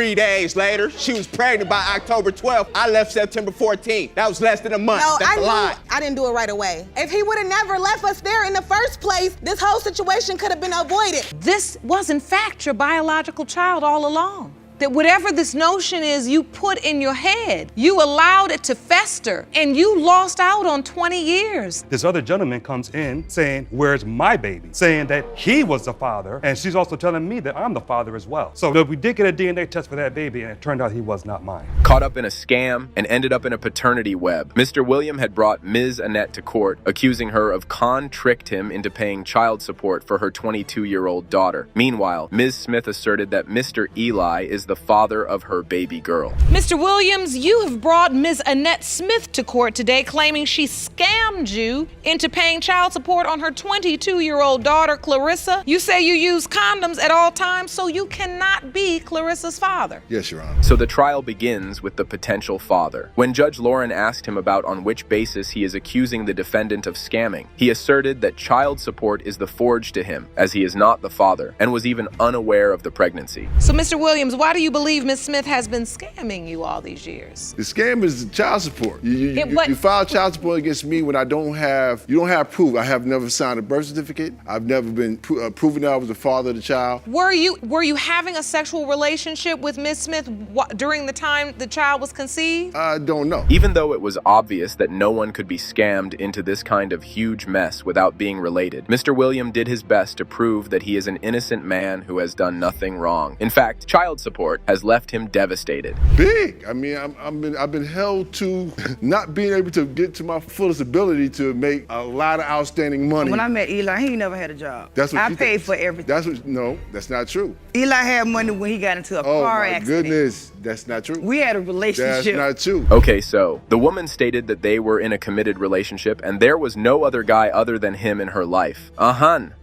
3 days later, she was pregnant by October 12th. I left September 14th. That was less than a month. No, That's a lie. I didn't do it right away. If he would have never left us there in the first place, this whole situation could have been avoided. This was in fact your biological child all along. That whatever this notion is you put in your head, you allowed it to fester, and you lost out on 20 years. This other gentleman comes in saying, where's my baby? Saying that he was the father, and she's also telling me that I'm the father as well. So we did get a DNA test for that baby, and it turned out he was not mine. Caught up in a scam and ended up in a paternity web, Mr. William had brought Ms. Annette to court, accusing her of tricked him into paying child support for her 22-year-old daughter. Meanwhile, Ms. Smith asserted that Mr. Eli is the father of her baby girl. Mr. Williams, you have brought Ms. Annette Smith to court today, claiming she scammed you into paying child support on her 22-year-old daughter, Clarissa. You say you use condoms at all times, so you cannot be Clarissa's father. Yes, Your Honor. So the trial begins with the potential father. When Judge Lauren asked him about on which basis he is accusing the defendant of scamming, he asserted that child support is the forge to him, as he is not the father, and was even unaware of the pregnancy. So, Mr. Williams, why do you believe Ms. Smith has been scamming you all these years? The scam is child support. You file child support against me when you don't have proof. I have never signed a birth certificate. I've never been proven that I was the father of the child. Were you having a sexual relationship with Ms. Smith during the time the child was conceived? I don't know. Even though it was obvious that no one could be scammed into this kind of huge mess without being related, Mr. William did his best to prove that he is an innocent man who has done nothing wrong. In fact, child support has left him devastated. Big. I mean, I've been held to not being able to get to my fullest ability to make a lot of outstanding money. When I met Eli, he ain't never had a job. That's what I paid for everything. No, that's not true. Eli had money when he got into a car accident. Oh my goodness, that's not true. We had a relationship. That's not true. Okay, so the woman stated that they were in a committed relationship and there was no other guy other than him in her life.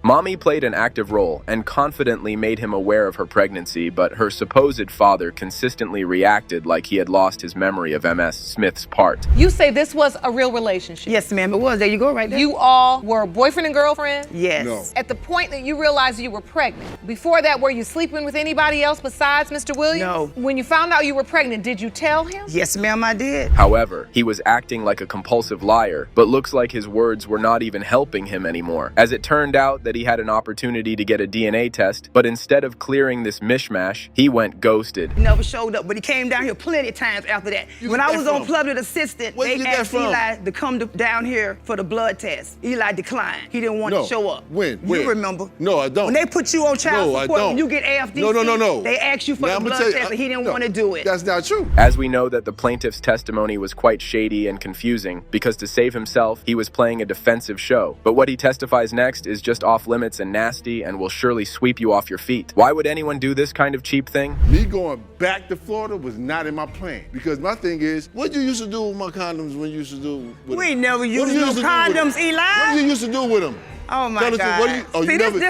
Mommy played an active role and confidently made him aware of her pregnancy, but her supposed father consistently reacted like he had lost his memory of MS Smith's part. You say this was a real relationship? Yes, ma'am, it was. There you go, right there. You all were boyfriend and girlfriend? Yes. No. At the point that you realized you were pregnant, before that, were you sleeping with anybody else besides Mr. Williams? No. When you found out you were pregnant, did you tell him? Yes, ma'am, I did. However, he was acting like a compulsive liar, but looks like his words were not even helping him anymore, as it turned out that he had an opportunity to get a DNA test, but instead of clearing this mishmash, he went ghosted. He never showed up, but he came down here plenty of times after that. When I was on public assistant, they asked Eli to come down here for the blood test. Eli declined. He didn't want to show up. When? You remember? No, I don't. When they put you on child support, when you get AFDC, no. they asked you for the blood test, and he didn't want to do it. That's not true. As we know that the plaintiff's testimony was quite shady and confusing because to save himself, he was playing a defensive show. But what he testifies next is just off limits and nasty and will surely sweep you off your feet. Why would anyone do this kind of cheap thing? Me going back to Florida was not in my plan because my thing is, what you used to do with my condoms when you used to do with them? We ain't never used no condoms, Eli. What did you used to do with them? Oh my God.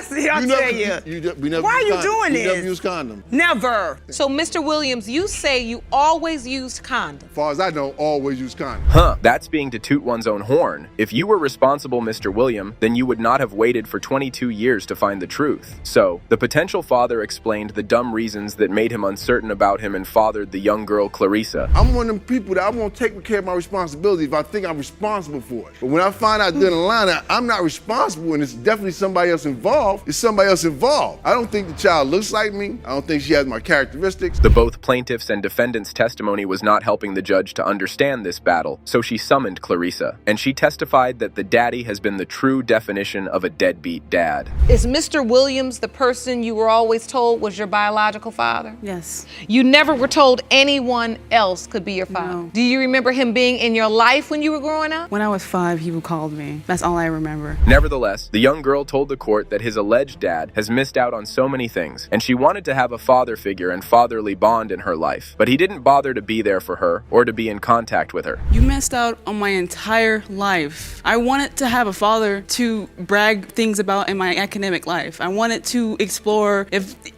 See, I'll tell you. Why are you doing this? You never use condoms. Never. So, Mr. Williams, you say you always used condoms. As far as I know, always use condoms. That's being to toot one's own horn. If you were responsible, Mr. William, then you would not have waited for 22 years to find the truth. So, the potential father explained the dumb reasons that made him uncertain about him and fathered the young girl, Clarissa. I'm one of them people that I won't take care of my responsibility if I think I'm responsible for it. But when I find out down the line that I'm not responsible and it's definitely somebody else involved, it's somebody else involved. I don't think the child looks like me. I don't think she has my characteristics. The both plaintiffs' and defendants' testimony was not helping the judge to understand this battle, so she summoned Clarissa, and she testified that the daddy has been the true definition of a deadbeat dad. Is Mr. Williams the person you were always told was your biological father? Yes. You never were told anyone else could be your father? No. Do you remember him being in your life when you were growing up? When I was 5, he called me. That's all I remember. Nevertheless, the young girl told the court that his alleged dad has missed out on so many things, and she wanted to have a father figure and fatherly bond in her life, but he didn't bother to be there for her or to be in contact with her. You missed out on my entire life. I wanted to have a father to brag things about in my academic life. I wanted to explore,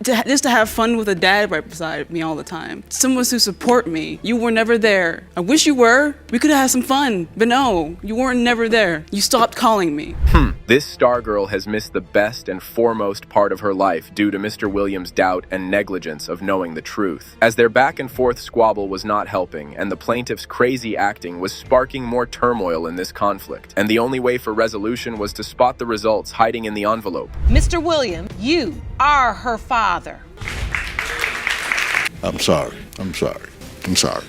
just to have fun with a dad right beside me all the time. Someone to support me. You were never there. I wish you were. We could have had some fun, but no, you weren't never there. You stopped calling me. This star girl has missed the best and foremost part of her life due to Mr. Williams' doubt and negligence of knowing the truth. As their back-and-forth squabble was not helping, and the plaintiff's crazy acting was sparking more turmoil in this conflict, and the only way for resolution was to spot the results hiding in the envelope. Mr. Williams, you are her father. I'm sorry. I'm sorry. I'm sorry.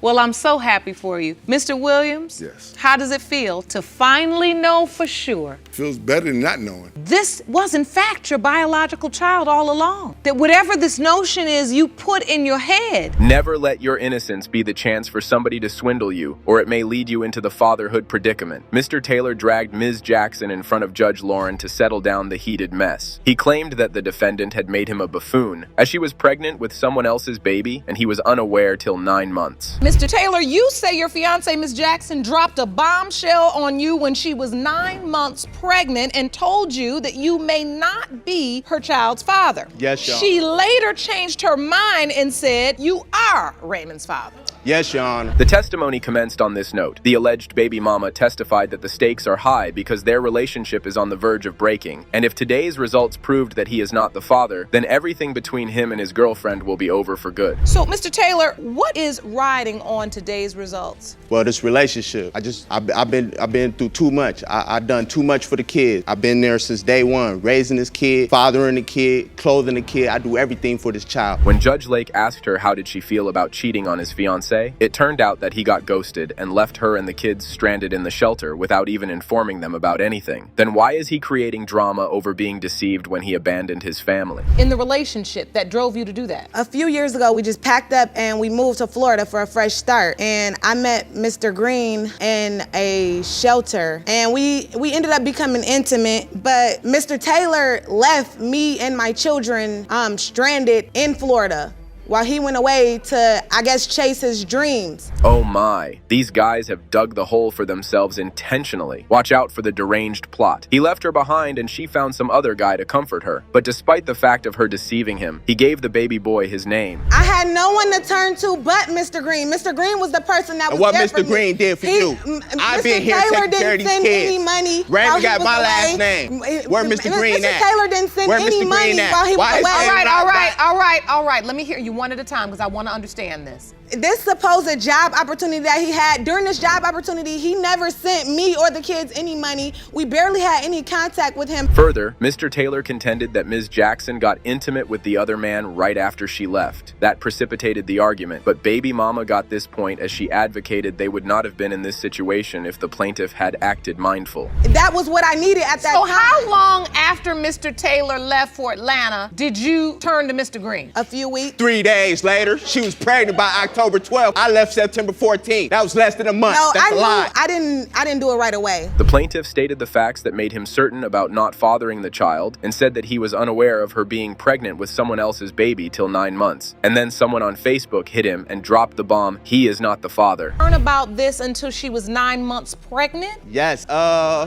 Well, I'm so happy for you. Mr. Williams? Yes. How does it feel to finally know for sure? Feels better than not knowing. This was, in fact, your biological child all along. That whatever this notion is you put in your head. Never let your innocence be the chance for somebody to swindle you, or it may lead you into the fatherhood predicament. Mr. Taylor dragged Ms. Jackson in front of Judge Lauren to settle down the heated mess. He claimed that the defendant had made him a buffoon, as she was pregnant with someone else's baby, and he was unaware till 9 months. Mr. Taylor, you say your fiancée, Ms. Jackson, dropped a bombshell on you when she was 9 months pregnant and told you that you may not be her child's father. Yes, Your Honor. She later changed her mind and said you are Raymond's father. Yes, Your Honor. The testimony commenced on this note. The alleged baby mama testified that the stakes are high because their relationship is on the verge of breaking, and if today's results proved that he is not the father, then everything between him and his girlfriend will be over for good. So, Mr. Taylor, what is riding on today's results? Well, this relationship, I've been through too much. I've done too much for the kid. I've been there since day one, raising this kid, fathering the kid, clothing the kid. I do everything for this child. When Judge Lake asked her how did she feel about cheating on his fiancée, it turned out that he got ghosted and left her and the kids stranded in the shelter without even informing them about anything. Then why is he creating drama over being deceived when he abandoned his family? In the relationship that drove you to do that? A few years ago, we just packed up and we moved to Florida for a fresh start. And I met Mr. Green in a shelter, and we ended up becoming intimate. But Mr. Taylor left me and my children stranded in Florida while he went away to, I guess, chase his dreams. Oh my, these guys have dug the hole for themselves intentionally. Watch out for the deranged plot. He left her behind and she found some other guy to comfort her. But despite the fact of her deceiving him, he gave the baby boy his name. I had no one to turn to but Mr. Green. Mr. Green was the person that was And what there Mr. for me. Green did for you? I've been here Taylor taking care of didn't these send kids. any money. Raymond while he got was my away. last name. Where Mr. Green Mr. at? Taylor didn't send Where any Mr. money Green at? while he was Why is away. Taylor All right. Let me hear you one at a time because I want to understand this. This supposed job opportunity that he had, during this job opportunity, he never sent me or the kids any money. We barely had any contact with him. Further, Mr. Taylor contended that Ms. Jackson got intimate with the other man right after she left. That precipitated the argument, but baby mama got this point as she advocated they would not have been in this situation if the plaintiff had acted mindful. That was what I needed at that So time. how long after Mr. Taylor left for Atlanta did you turn to Mr. Green? A few weeks. 3 days later, she was pregnant by October 12th. I left September 14th. That was less than a month. No, That's a lie. I didn't do it right away. The plaintiff stated the facts that made him certain about not fathering the child and said that he was unaware of her being pregnant with someone else's baby till 9 months. And then someone on Facebook hit him and dropped the bomb, he is not the father. Learn about this until she was 9 months pregnant? Yes,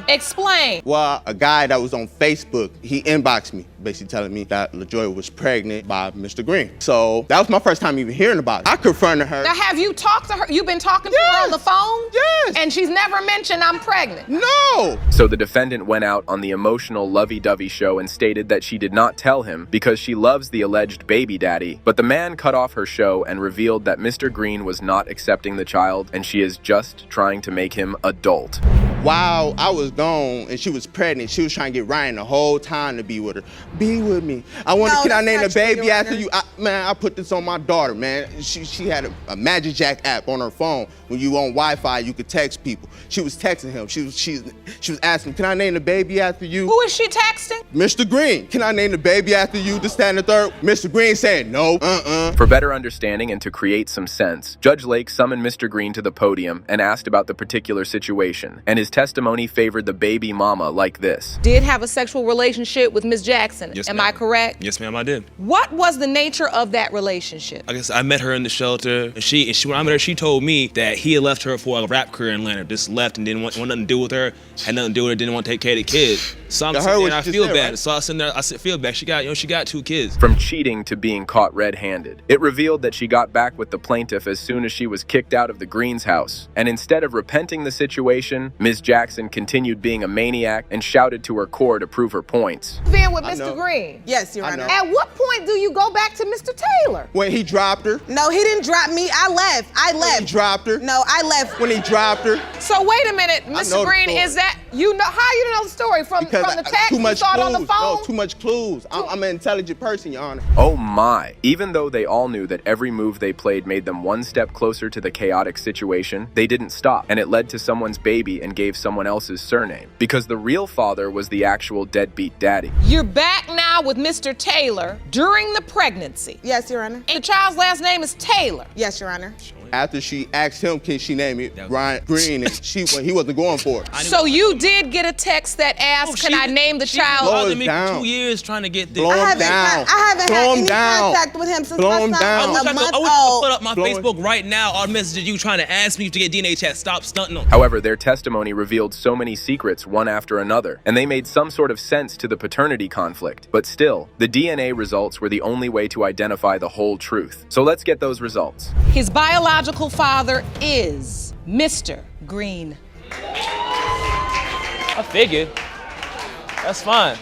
Explain. well, a guy that was on Facebook, he inboxed me, basically telling me that LaJoy was pregnant by Mr. Green. So that was my first time even hearing about it. I confronted her. Now, have you talked to her? You've been talking to her on the phone? Yes. And she's never mentioned I'm pregnant? No. So the defendant went out on the emotional lovey-dovey show and stated that she did not tell him because she loves the alleged baby daddy. But the man cut off her show and revealed that Mr. Green was not accepting the child and she is just trying to make him adult. While I was gone and she was pregnant, she was trying to get Ryan the whole time to be with her. Be with me. I wanted, No, can I that's name not the true, baby Your after Honor. you? I put this on my daughter, man. She had a Magic Jack app on her phone. When you on Wi-Fi, you could text people. She was texting him. She was asking, can I name the baby after you? Who is she texting? Mr. Green, can I name the baby after you, this, that, and the third? Mr. Green saying no, For better understanding and to create some sense, Judge Lake summoned Mr. Green to the podium and asked about the particular situation, and his testimony favored the baby mama like this. Did have a sexual relationship with Ms. Jackson. Yes, Am ma'am. I correct? Yes, ma'am, I did. What was the nature of that relationship? I guess I met her in the shelter, and when I met her, she told me that he had left her for a rap career in Atlanta, just left and didn't want nothing to do with her, had nothing to do with her, didn't want to take care of the kids. So I'm sitting there and I feel bad. Right? So I sit there, I feel bad. She got 2 kids. From cheating to being caught red-handed, it revealed that she got back with the plaintiff as soon as she was kicked out of the Greens house. And instead of repenting the situation, Ms. Jackson continued being a maniac and shouted to her core to prove her points. Being with Mr. Green. Yes, Your Honor. At what point do you go back to Mr. Taylor? When he dropped her. No, he didn't drop me. I left. When he dropped her. No, I left. When he dropped her. So wait a minute, Mr. Green, is that, you know, how you know the story? From the text, too much you saw it on the clues. phone? No, too much clues. I'm an intelligent person, Your Honor. Oh my. Even though they all knew that every move they played made them one step closer to the chaotic situation, they didn't stop, and it led to someone's baby and gave someone else's surname. Because the real father was the actual deadbeat daddy. You're back now with Mr. Taylor during the pregnancy. Yes, Your Honor. And the child's last name is Taylor. Yes, Your Honor. After she asked him, can she name it Brian Green, and he wasn't going for it. So you did get a text that asked, can I name the child? She bothered me for 2 years trying to get this. Blow him down. I haven't had any contact with him since my son was a month old. I would put up my Facebook right now, all the messages you trying to ask me to get DNA tests. Stop stunting them. However, their testimony revealed so many secrets one after another, and they made some sort of sense to the paternity conflict. But still, the DNA results were the only way to identify the whole truth. So let's get those results. His biological father is Mr. Green. I figured. That's fine.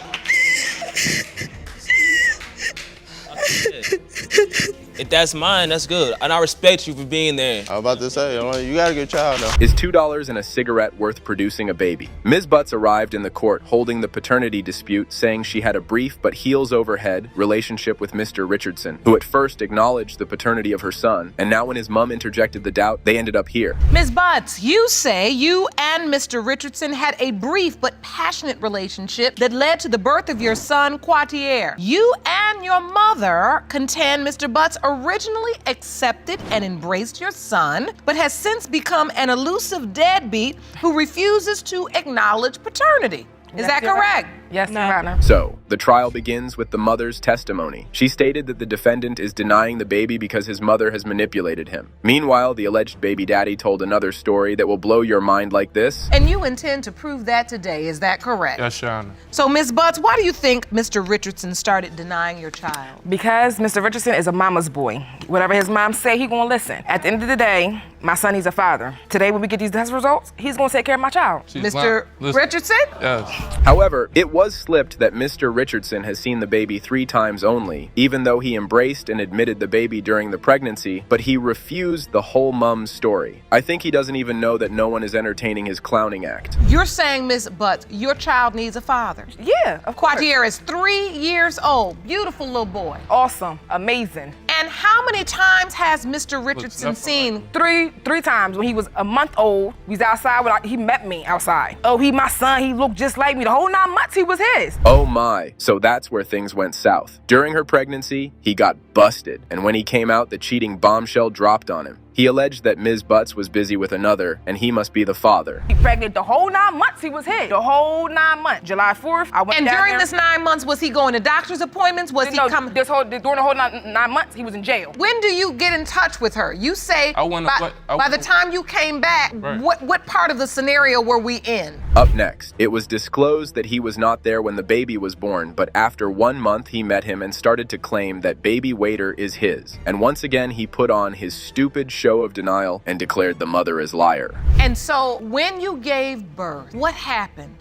If that's mine, that's good. And I respect you for being there. I was about to say, you got a good child now. Is $2 and a cigarette worth producing a baby? Ms. Butts arrived in the court holding the paternity dispute, saying she had a brief but heels over head relationship with Mr. Richardson, who at first acknowledged the paternity of her son, and now when his mom interjected the doubt, they ended up here. Ms. Butts, you say you and Mr. Richardson had a brief but passionate relationship that led to the birth of your son, Quartier. You and your mother contend Mr. Butts originally accepted and embraced your son, but has since become an elusive deadbeat who refuses to acknowledge paternity. Is that correct? Yes, Your Honor. So, the trial begins with the mother's testimony. She stated that the defendant is denying the baby because his mother has manipulated him. Meanwhile, the alleged baby daddy told another story that will blow your mind like this. And you intend to prove that today, is that correct? Yes, Your Honor. So, Ms. Butts, why do you think Mr. Richardson started denying your child? Because Mr. Richardson is a mama's boy. Whatever his mom say, he gonna listen. At the end of the day, my son needs a father. Today, when we get these test results, he's gonna take care of my child. Mr. Richardson? Yes. However, it was slipped that Mr. Richardson has seen the baby 3 times only, even though he embraced and admitted the baby during the pregnancy, but he refused the whole mum's story. I think he doesn't even know that no one is entertaining his clowning act. You're saying, Ms. Butts, your child needs a father. Yeah, of course. Quartier is 3 years old. Beautiful little boy. Awesome, amazing. And how many times has Mr. Richardson seen? Three times. When he was a month old, we was outside, he met me outside. Oh, he my son, he looked just like me. The whole 9 months he was his. Oh my, so that's where things went south. During her pregnancy, he got busted, and when he came out, the cheating bombshell dropped on him. He alleged that Ms. Butts was busy with another, and he must be the father. He pregnant the whole 9 months he was his. The whole 9 months. July 4th, I went And down during there. this 9 months, was he going to doctor's appointments? Was he coming? During the whole 9 months, he was in jail. When do you get in touch with her? You say by the time you came back, what part of the scenario were we in? Up next, it was disclosed that he was not there when the baby was born, but after 1 month he met him and started to claim that baby waiter is his. And once again, he put on his stupid show of denial and declared the mother is liar. And so when you gave birth, what happened?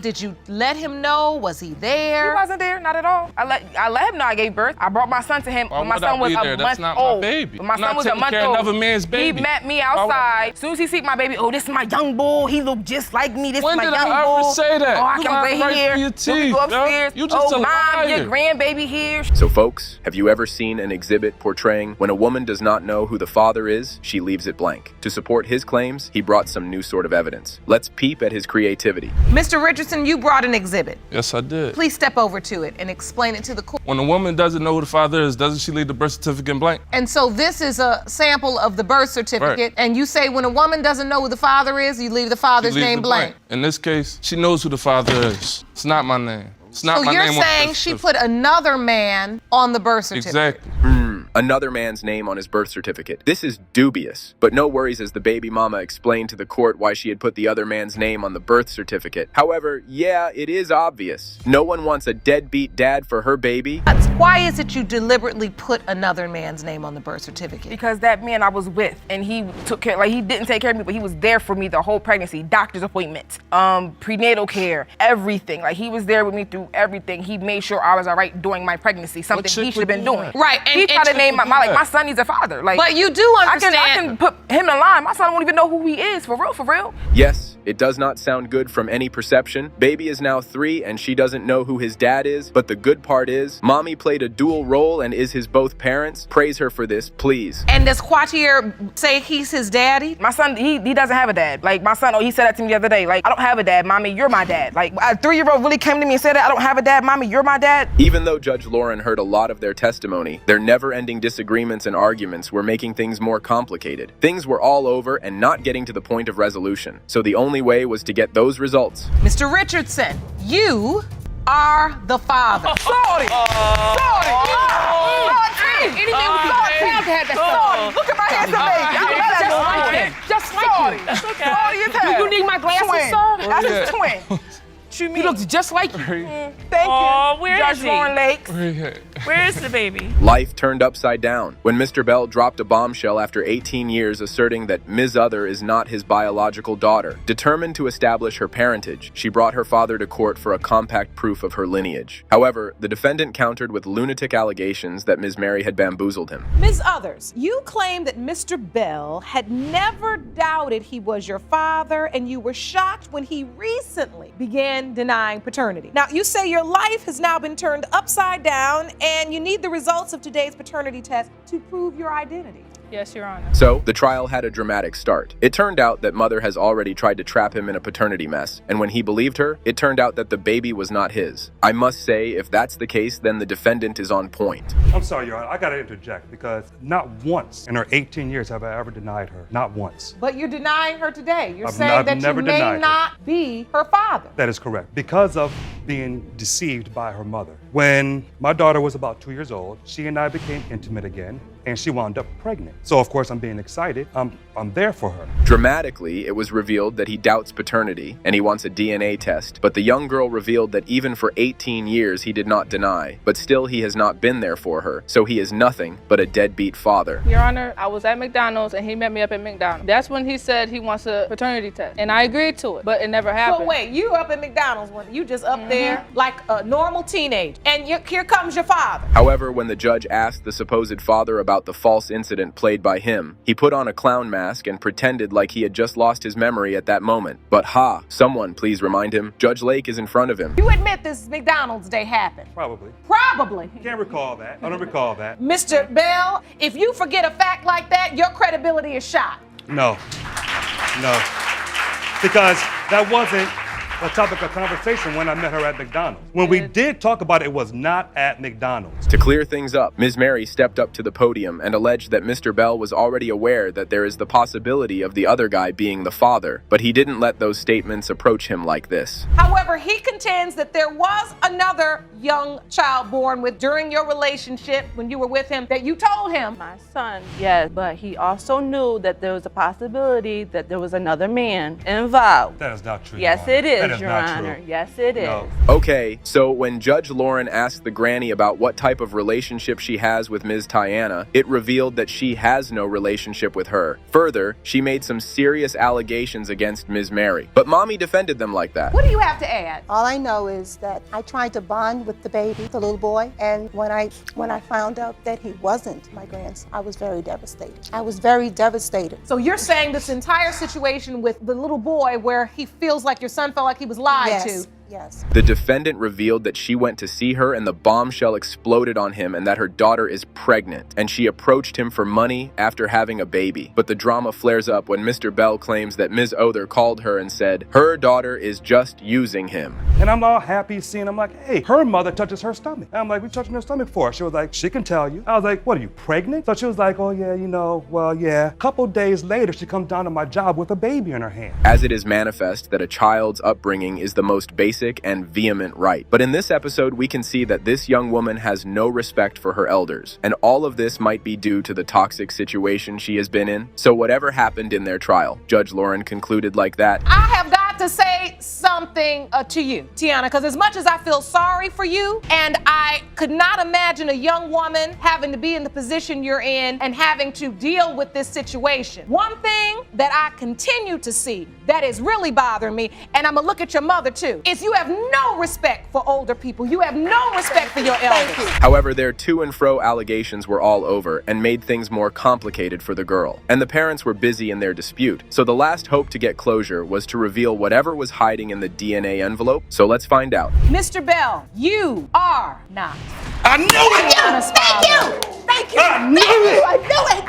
Did you let him know? Was he there? He wasn't there, not at all. I let him know I gave birth. I brought my son to him when my son was a month That's not old. my baby. When my son was a taking month care old. of another man's baby. He met me outside. As soon as he see my baby, oh, this is my young bull. He look just like me. This is When my did young I ever bull. say that? Oh, I You can't wait got here. right for your Then we go teeth, yo. upstairs. You just oh, a mom, your liar. grandbaby here. So folks, have you ever seen an exhibit portraying when a woman does not know who the father is, she leaves it blank? To support his claims, he brought some new sort of evidence. Let's peep at his creativity. Mr. Richardson, you brought an exhibit. Yes, I did. Please step over to it and explain it to the court. When a woman doesn't know who the father is, doesn't she leave the birth certificate blank? And so this is a sample of the birth certificate. Right. And you say when a woman doesn't know who the father is, you leave the father's She leaves name it blank. In this case, she knows who the father is. It's not my name. It's not So my you're name on the saying birth she certificate. put another man on the birth certificate? Exactly. Another man's name on his birth certificate. This is dubious, but no worries as the baby mama explained to the court why she had put the other man's name on the birth certificate. However, yeah, it is obvious. No one wants a deadbeat dad for her baby. Why is it you deliberately put another man's name on the birth certificate? Because that man I was with, and he took care, like he didn't take care of me, but he was there for me the whole pregnancy, doctor's appointments, prenatal care, everything. Like he was there with me through everything. He made sure I was all right during my pregnancy, something he should have been doing. Right, He tried to name my son needs a father. Like, but you do understand. I can put him in line. My son won't even know who he is, for real, for real. Yes, it does not sound good from any perception. Baby is now 3 and she doesn't know who his dad is, but the good part is, mommy played a dual role and is his both parents. Praise her for this, please. And does Quartier say he's his daddy? My son, he doesn't have a dad. Like my son, he said that to me the other day. Like, I don't have a dad, mommy, you're my dad. Like a 3-year-old really came to me and said that, I don't have a dad, mommy, you're my dad. Even though Judge Lauren heard a lot of their testimony, their never-ending disagreements and arguments were making things more complicated. Things were all over and not getting to the point of resolution. So the only way was to get those results. Mr. Richardson, you are the father. Sorry. Anything with Sorry. Look at my handsome baby. Just like you. That's okay. Do you need my glasses, Twin. sir? That's his twin. He looks just like you. Thank you. Where Judge is he? Lauren Lakes. Where is the baby? Life turned upside down when Mr. Bell dropped a bombshell after 18 years asserting that Ms. Other is not his biological daughter. Determined to establish her parentage, she brought her father to court for a compact proof of her lineage. However, the defendant countered with lunatic allegations that Ms. Mary had bamboozled him. Ms. Others, you claim that Mr. Bell had never doubted he was your father, and you were shocked when he recently began denying paternity. Now, you say your life has now been turned upside down, and you need the results of today's paternity test to prove your identity. Yes, Your Honor. So, the trial had a dramatic start. It turned out that Mother has already tried to trap him in a paternity mess, and when he believed her, it turned out that the baby was not his. I must say, if that's the case, then the defendant is on point. I'm sorry, Your Honor, I gotta interject because not once in her 18 years have I ever denied her. Not once. But you're denying her today. You're I've saying that never you may denied her. not be her father. That is correct. Because of being deceived by her mother. When my daughter was about 2 years old, she and I became intimate again, and she wound up pregnant. So of course I'm being excited. I'm there for her. Dramatically, it was revealed that he doubts paternity and he wants a DNA test, but the young girl revealed that even for 18 years he did not deny, but still he has not been there for her, so he is nothing but a deadbeat father. Your Honor, I was at McDonald's and he met me up at McDonald's. That's when he said he wants a paternity test, and I agreed to it, but it never happened. So wait, you up at McDonald's when you just up there like a normal teenager, and here comes your father. However, when the judge asked the supposed father about the false incident played by him, he put on a clown mask and pretended like he had just lost his memory at that moment. But someone please remind him, Judge Lake is in front of him. You admit this McDonald's day happened? Probably. Probably. Can't recall that. I don't recall that. Mr. Bell, if you forget a fact like that, your credibility is shot. No. Because that wasn't a topic of conversation when I met her at McDonald's. When we did talk about it, it was not at McDonald's. To clear things up, Ms. Mary stepped up to the podium and alleged that Mr. Bell was already aware that there is the possibility of the other guy being the father, but he didn't let those statements approach him like this. However, he contends that there was another young child born with during your relationship when you were with him that you told him. My son, yes, but he also knew that there was a possibility that there was another man involved. That is not true. Yes, Your it is, That is Your not Honor. true. Yes, it is. No. Okay, so when Judge Lauren asked the granny about what type of relationship she has with Ms. Tiana, it revealed that she has no relationship with her. Further, she made some serious allegations against Ms. Mary, but mommy defended them like that. What do you have to add? All I know is that I tried to bond with the baby, the little boy, and when I found out that he wasn't my grandson, I was very devastated. I was very devastated. So you're saying this entire situation with the little boy where he feels like your son felt like he was lied to. Yes. The defendant revealed that she went to see her and the bombshell exploded on him and that her daughter is pregnant, and she approached him for money after having a baby. But the drama flares up when Mr. Bell claims that Ms. Other called her and said her daughter is just using him. And I'm all happy seeing, I'm like, hey, her mother touches her stomach. And I'm like, we touching her stomach for? She was like, she can tell you. I was like, what, are you pregnant? So she was like, oh yeah, well, yeah. A couple days later, she comes down to my job with a baby in her hand. As it is manifest that a child's upbringing is the most basic basic and vehement right. But in this episode, we can see that this young woman has no respect for her elders, and all of this might be due to the toxic situation she has been in. So whatever happened in their trial, Judge Lauren concluded like that. I have got to say something to you, Tiana, because as much as I feel sorry for you, and I could not imagine a young woman having to be in the position you're in and having to deal with this situation. One thing that I continue to see that is really bothering me, and I'm gonna look at your mother too, is you have no respect for older people. You have no respect for your elders. However, their to and fro allegations were all over and made things more complicated for the girl. And the parents were busy in their dispute. So the last hope to get closure was to reveal whatever was hiding in the DNA envelope. So let's find out. Mr. Bell, you are not. I knew it! Tiana's father. Thank you! I knew it! I knew it!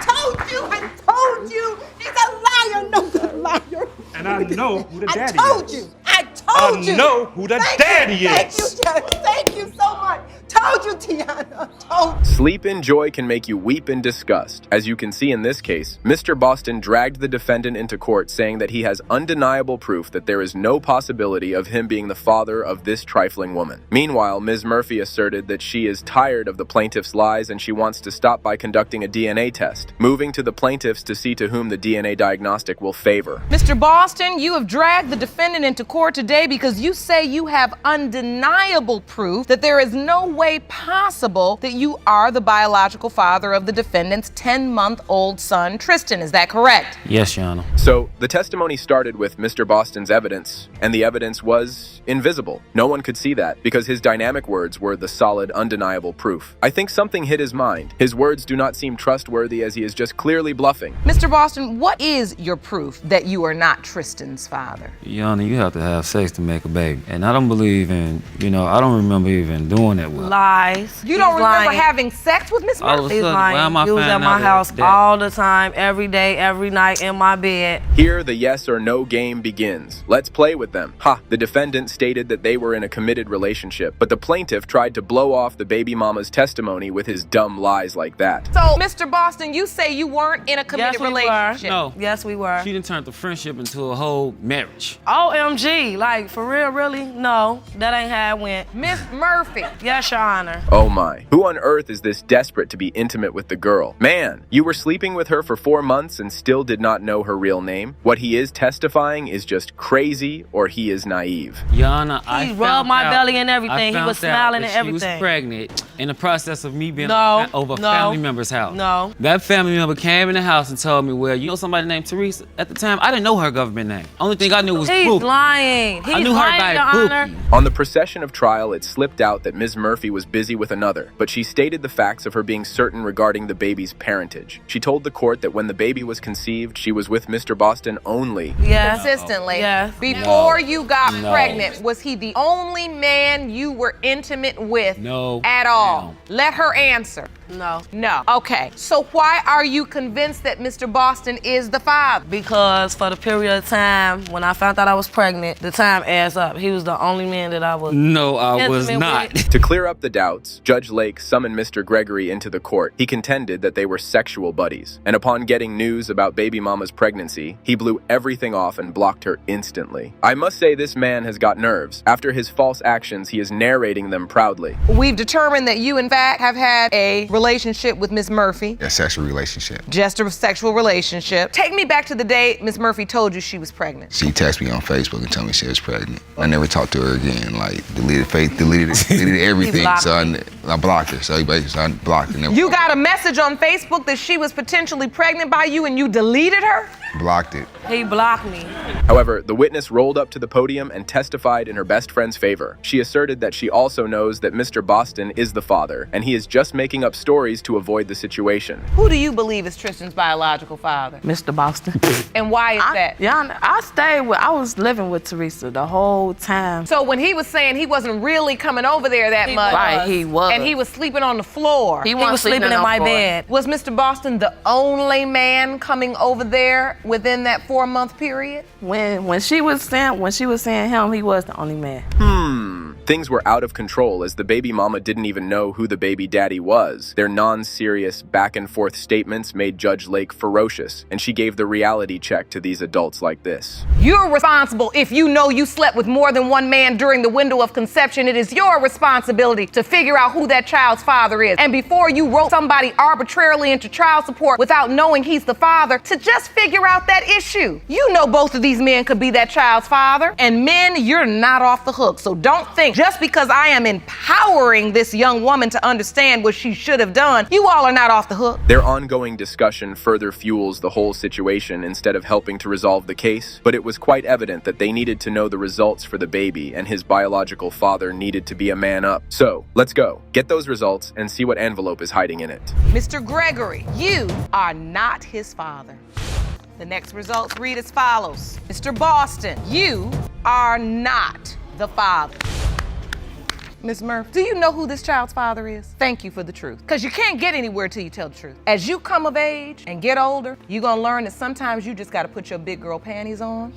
I told you! He's a liar! No good liar! And I know who the daddy is. I told you! I know who the daddy Thank you, is. Jack. Thank you so much. Told you, Tiana. Told you. Sleep in joy can make you weep in disgust. As you can see in this case, Mr. Boston dragged the defendant into court saying that he has undeniable proof that there is no possibility of him being the father of this trifling woman. Meanwhile, Ms. Murphy asserted that she is tired of the plaintiff's lies and she wants to stop by conducting a DNA test, moving to the plaintiffs to see to whom the DNA diagnostic will favor. Mr. Boston, you have dragged the defendant into court today because you say you have undeniable proof that there is no way possible that you are the biological father of the defendant's 10-month-old son, Tristan. Is that correct? Yes, Your Honor. So, the testimony started with Mr. Boston's evidence, and the evidence was invisible. No one could see that because his dynamic words were the solid, undeniable proof. I think something hit his mind. His words do not seem trustworthy as he is just clearly bluffing. Mr. Boston, what is your proof that you are not Tristan's father? Your Honor, you have to have sex to make a baby. And I don't believe in, I don't remember even doing that well. Lies. You don't remember having sex with Miss All of a Murphy? He's sudden, why am lying. I He was finding at my out house that- all the time, every day, every night in my bed. Here, the yes or no game begins. Let's play with them. The defendant stated that they were in a committed relationship, but the plaintiff tried to blow off the baby mama's testimony with his dumb lies like that. So, Mr. Boston, you say you weren't in a committed relationship. No. Yes, we were. She done turned the friendship into a whole marriage. OMG, like, for real, really? No, that ain't how it went. Miss Murphy. Yes, Your Honor. Oh my. Who on earth is this desperate to be intimate with the girl? Man, you were sleeping with her for 4 months and still did not know her real name? What he is testifying is just crazy or he is naive. Your Honor, He rubbed my belly and everything. He was smiling and everything. She was pregnant in the process of me being No, over a no, family member's house. no. That family member came in the house and told me, well, you know somebody named Teresa? At the time, I didn't know her government name. Only thing I knew was He's Poopy. lying. He's I knew lying, her Your by Honor. Poopy. On the procession of trial, it slipped out that Ms. Murphy was busy with another, but she stated the facts of her being certain regarding the baby's parentage. She told the court that when the baby was conceived, she was with Mr. Boston only. Yes. Consistently. Yes. Before you got No. pregnant, was he the only man you were intimate with No. at all? No. Let her answer. No. No. Okay. So why are you convinced that Mr. Boston is the father? Because for the period of time when I found out I was pregnant, the time adds up. He was the only man that I was. No, I was intimate not. with. To clear up the doubts, Judge Lake summoned Mr. Gregory into the court. He contended that they were sexual buddies, and upon getting news about baby mama's pregnancy, he blew everything off and blocked her instantly. I must say this man has got nerves. After his false actions, he is narrating them proudly. We've determined that you, in fact, have had a relationship with Miss Murphy. A sexual relationship. Just a sexual relationship. Take me back to the day Miss Murphy told you she was pregnant. She texted me on Facebook and told me she was pregnant. I never talked to her again. Like deleted everything. So I blocked her. So basically, I blocked her. You got a message on Facebook that she was potentially pregnant by you and you deleted her? Blocked it. He blocked me. However, the witness rolled up to the podium and testified in her best friend's favor. She asserted that she also knows that Mr. Boston is the father, and he is just making up stories to avoid the situation. Who do you believe is Tristan's biological father? Mr. Boston. And why is that? Yeah, I was living with Teresa the whole time. So when he was saying he wasn't really coming over there that much. Right, he was. And he was sleeping on the floor. He was sleeping in my bed. Was Mr. Boston the only man coming over there within that 4-month period? When she was saying him, he was the only man. Things were out of control as the baby mama didn't even know who the baby daddy was. Their non-serious, back-and-forth statements made Judge Lake ferocious, and she gave the reality check to these adults like this. You're responsible if you know you slept with more than one man during the window of conception. It is your responsibility to figure out who that child's father is. And before you wrote somebody arbitrarily into child support without knowing he's the father, to just figure out that issue. You know both of these men could be that child's father. And men, you're not off the hook. So don't think just because I am empowering this young woman to understand what she should have done, you all are not off the hook. Their ongoing discussion further fuels the whole situation instead of helping to resolve the case, but it was quite evident that they needed to know the results for the baby and his biological father needed to be a man up. So, let's go. Get those results and see what envelope is hiding in it. Mr. Gregory, you are not his father. The next results read as follows. Mr. Boston, you are not the father. Ms. Murph, do you know who this child's father is? Thank you for the truth. Because you can't get anywhere till you tell the truth. As you come of age and get older, you're gonna learn that sometimes you just gotta put your big girl panties on